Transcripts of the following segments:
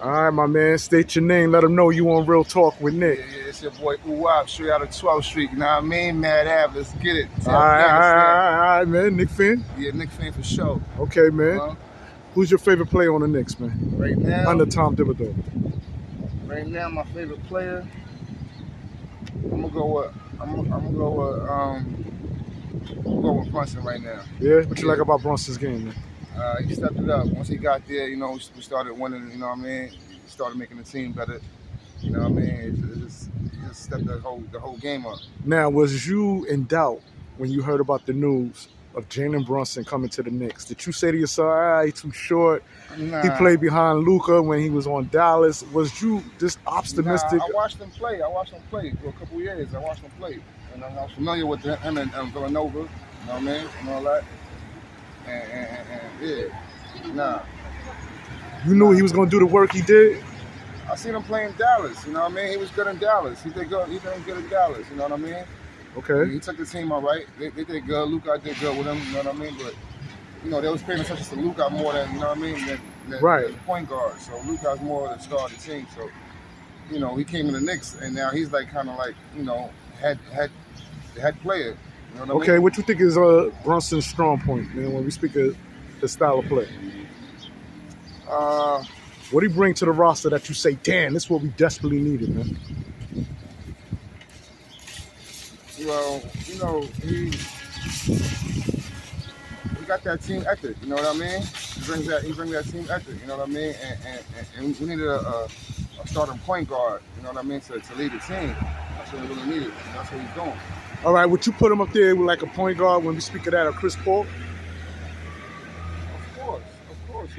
All right, my man. State your name. Let them know you on Real Talk with Nick. Yeah, it's your boy Uwap, straight out of 12th Street. You know what I mean? Mad Ave, let's get it. All Tell right, Cam it's there. all right, man. Nick fan. Yeah, Knicks fan for sure. Okay, man. Who's your favorite player on the Knicks, man? Right now, Under Tom Thibodeau. Right now, my favorite player. I'm gonna go with Brunson right now. Yeah. What you like about Brunson's game, man? He stepped it up. Once he got there, you know, we started winning. You know what I mean? He started making the team better. You know what I mean? He just stepped the whole game up. Now, was you in doubt when you heard about the news of Jalen Brunson coming to the Knicks? Did you say to yourself, he's too short? Nah. He played behind Luka when he was on Dallas. Was you just optimistic? Nah, I watched him play for a couple years. I watched him play. And I was familiar with him and Villanova. You know what I mean? And all that. And yeah. Nah. You knew he was going to do the work he did? I seen him play in Dallas. You know what I mean? He was good in Dallas. He did good in Dallas. You know what I mean? Okay. He took the team all right. They did good. Luka did good with him. You know what I mean? But you know, they was paying attention to Luka more than, you know what I mean, than the point guard. So Luka's more the star of the team. So, you know, he came in the Knicks, and now he's like kind of like, you know, head player. You know what I mean? What you think is Brunson's strong point, man, when we speak of his style of play? What do he bring to the roster that you say, damn, this is what we desperately needed, man? Well, you know, he got that team ethic, you know what I mean? He brings that team ethic, you know what I mean? And we needed a starting point guard, you know what I mean, to lead the team. That's what we really needed. That's what he's doing. All right, would you put him up there with like a point guard when we speak of that, or Chris Paul? Of course.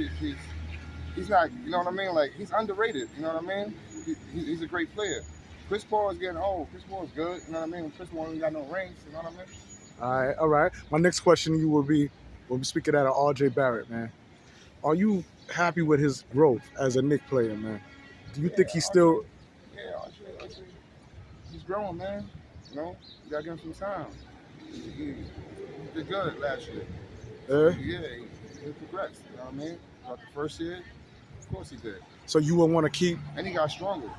He's not, you know what I mean? Like, he's underrated, you know what I mean? He's a great player. Chris Paul is getting old. Chris Paul is good, you know what I mean? Chris Paul ain't got no rings, you know what I mean? All right. My next question to you will be, when we speak of that, RJ Barrett, man. Are you happy with his growth as a Knicks player, man? Do you think he's still... RJ, he's growing, man. You know, you gotta give him some time. He did good last year. Yeah, he progressed, you know what I mean? About the first year, of course he did. So you would want to keep... And he got stronger.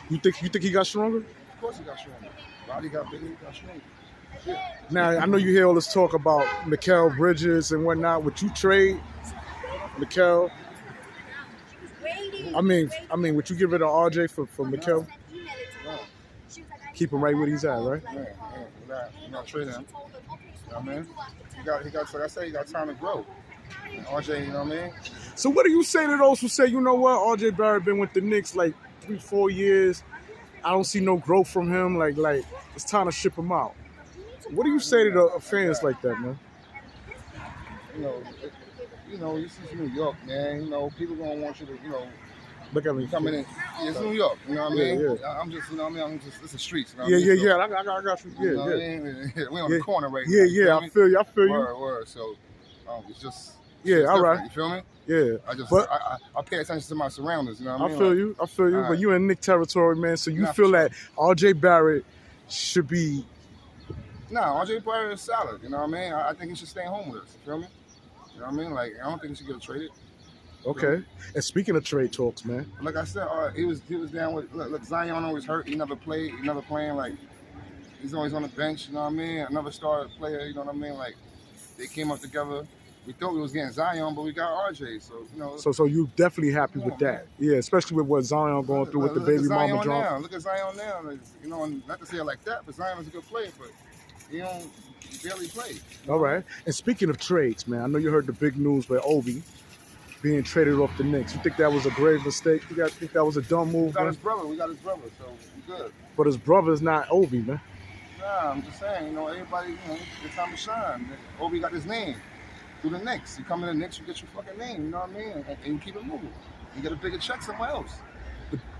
You think he got stronger? Of course he got stronger. Body got bigger, he got stronger. Yeah. Now, I know you hear all this talk about Mikal Bridges and whatnot. Would you trade Mikal? I mean, would you give it to RJ for Mikal? No. Keep him right where he's at, right? Yeah. We're not trade him. You know what I mean? He got, like I said, he got time to grow. And RJ, you know what I mean? So what do you say to those who say, you know what, RJ Barrett been with the Knicks like 3-4 years. I don't see no growth from him. Like it's time to ship him out. What do you say to the fans like that, man? You know, this is New York, man. You know, people gonna want you to, you know, look at me coming in. Yeah, it's New York. You know what I mean? Yeah. I'm just, you know what I mean? It's the streets. You know what I mean? Yeah. I got you. You know what I mean? We on the corner right now. Yeah. I feel you. Word. So, it's just. All right. You feel me? Yeah. I pay attention to my surroundings. You know what I mean? I feel you. Right. But you in Knicks territory, man. So you feel that RJ Barrett should be. No, RJ Barrett is solid. You know what I mean? I think he should stay home with us. You feel me? You know what I mean? Like, I don't think he should get traded. Okay. And speaking of trade talks, man. Like I said, he was down with. Look, Zion always hurt. He never played. He never playing. Like, he's always on the bench. You know what I mean? Another star player. You know what I mean? Like, they came up together. We thought we was getting Zion, but we got RJ. So, you know. So you definitely happy with that? Yeah, especially with what Zion going through with the baby mama drama. Look at Zion now. Like, you know, not to say it like that, but Zion is a good player, but he barely play. All right. And speaking of trades, man, I know you heard the big news with Obi being traded off the Knicks. You think that was a grave mistake? You think that was a dumb move? We got his brother, so we good. But his brother's not Obi, man. Nah, I'm just saying, you know, everybody, you know, it's time to shine. Obi got his name through the Knicks. You come in the Knicks, you get your fucking name, you know what I mean? And you keep it moving. You get a bigger check somewhere else.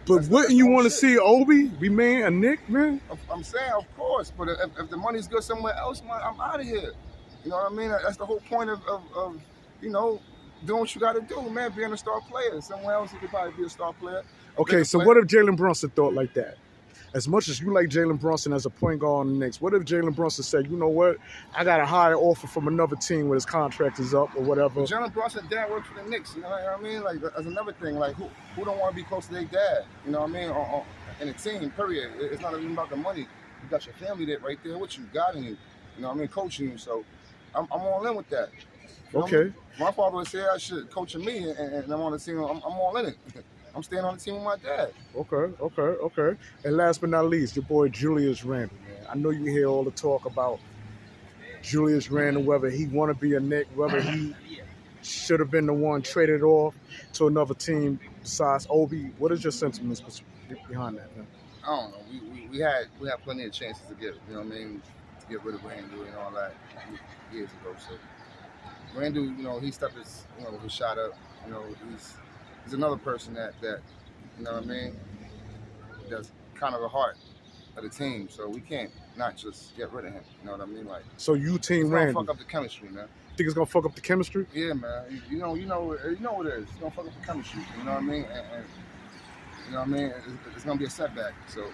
But wouldn't you want to see Obi remain a Knick, man? I'm saying, of course, but if the money's good somewhere else, man, I'm out of here. You know what I mean? That's the whole point of you know, doing what you got to do, man, being a star player. Somewhere else, you could probably be a star player. Okay, so what if Jalen Brunson thought like that? as much as you like Jalen Brunson as a point guard on the Knicks, what if Jalen Brunson said, you know what, I got a higher offer from another team where his contract is up or whatever? But Jalen Brunson dad works for the Knicks, you know what I mean? Like, that's another thing. Like, who don't want to be close to their dad? You know what I mean? In a team, period. It's not even about the money. You got your family there right there with you, guiding you. You know what I mean? Coaching you. So I'm all in with that. You know Okay. My father would say I should coaching me, and I'm on the team. I'm all in it. I'm staying on the team with my dad. Okay. And last but not least, your boy Julius Randle, man. I know you hear all the talk about Julius Randle, whether he want to be a Knick, whether he should have been the one traded off to another team besides Obi. What is your sentiments behind that, man? I don't know. We had plenty of chances to get, you know what I mean, to get rid of Randle and all that years ago. So Randle, you know, he stepped his shot up. You know, he's another person that you know what I mean, that's kind of the heart of the team. So we can't not just get rid of him. You know what I mean? Like, so you team Randle. It's gonna fuck up the chemistry, man. Think it's gonna fuck up the chemistry? Yeah, man. You know what it is. It's gonna fuck up the chemistry. You know what I mean? And you know what I mean? It's gonna be a setback. So,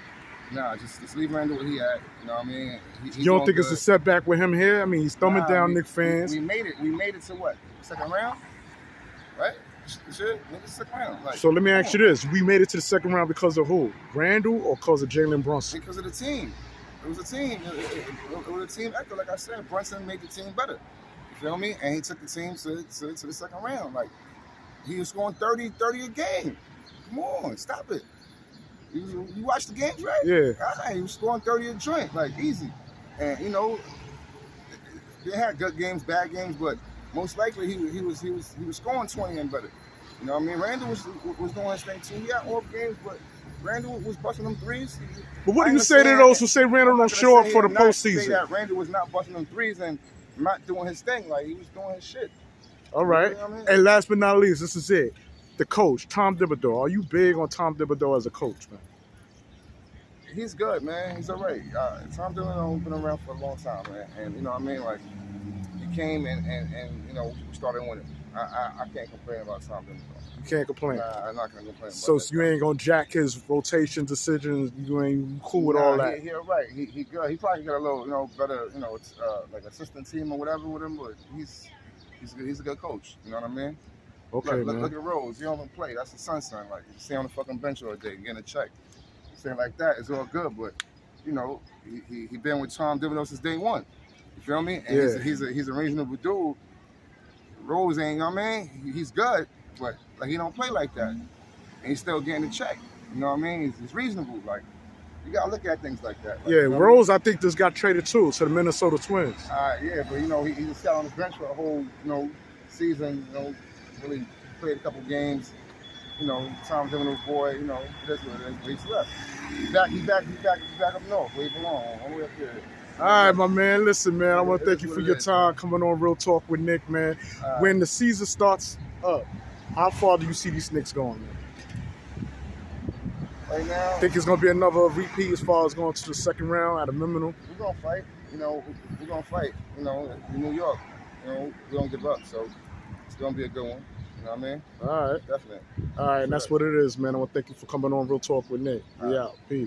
nah, just leave Randle where he at. You know what I mean? You don't think it's a setback with him here? I mean, he's thumbing down Knicks fans. We made it. We made it to what? Second round, right? Shit, made it second round. Like, so let me ask you this: we made it to the second round because of who? Randle or because of Jalen Brunson? Because of the team. It was a team. It was a team effort. Like I said, Brunson made the team better. You feel me? And he took the team to the second round. Like, he was scoring 30 a game. Come on, stop it. You watch the games, right? Yeah. He was scoring 30 a joint, like, easy. And, you know, they had good games, bad games, but most likely he was scoring 20 and better. You know what I mean? Randle was doing his thing too. He had off games, but Randle was busting them threes. But what do you say to those who say Randle don't show up for the postseason? Say that Randle was not busting them threes and not doing his thing. Like, he was doing his shit. All right. You know what I mean? And last but not least, this is it. The coach, Tom Thibodeau. Are you big on Tom Thibodeau as a coach, man? He's good, man. He's all right. Tom Thibodeau been around for a long time, man. And, you know what I mean? Like, he came and you know, we started winning. I can't complain about Tom Thibodeau. You can't complain? Nah, I'm not going to complain about so that. You ain't going to jack his rotation decisions? You ain't cool with all that? He all right. He good. He probably got a little, you know, better, you know, like assistant team or whatever with him, but he's a good coach. You know what I mean? Okay, look at Rose. He don't even play. That's the son. Like, you stay on the fucking bench all day, getting a check. Saying like that is all good, but you know, he been with Tom Thibodeau since day one. You feel me? And yeah. he's a reasonable dude. Rose ain't, you know what I mean? He's good, but like, he don't play like that, and he's still getting a check. You know what I mean? He's reasonable. Like, you gotta look at things like that. Like, yeah, you know Rose, I think just got traded too to the Minnesota Twins. Yeah, but you know, he just sat on the bench for a whole, you know, season. You know, really played a couple games. You know, Tom Thibodeau's boy. You know, that's what it is. But he's left. He's back up north. Where he belong, all the way up there. All right, my man. Listen, man, I want to thank you for your time coming on Real Talk with Nick, man. When the season starts up, how far do you see these Knicks going, man? Right now, think it's going to be another repeat as far as going to the second round at a minimum? We're going to fight. You know, we're going to fight. You know, in New York. You know, we don't give up. So it's going to be a good one. You know what I mean? All right. Definitely. All right, and that's what it is, man. I want to thank you for coming on Real Talk with Nick. We out. Peace.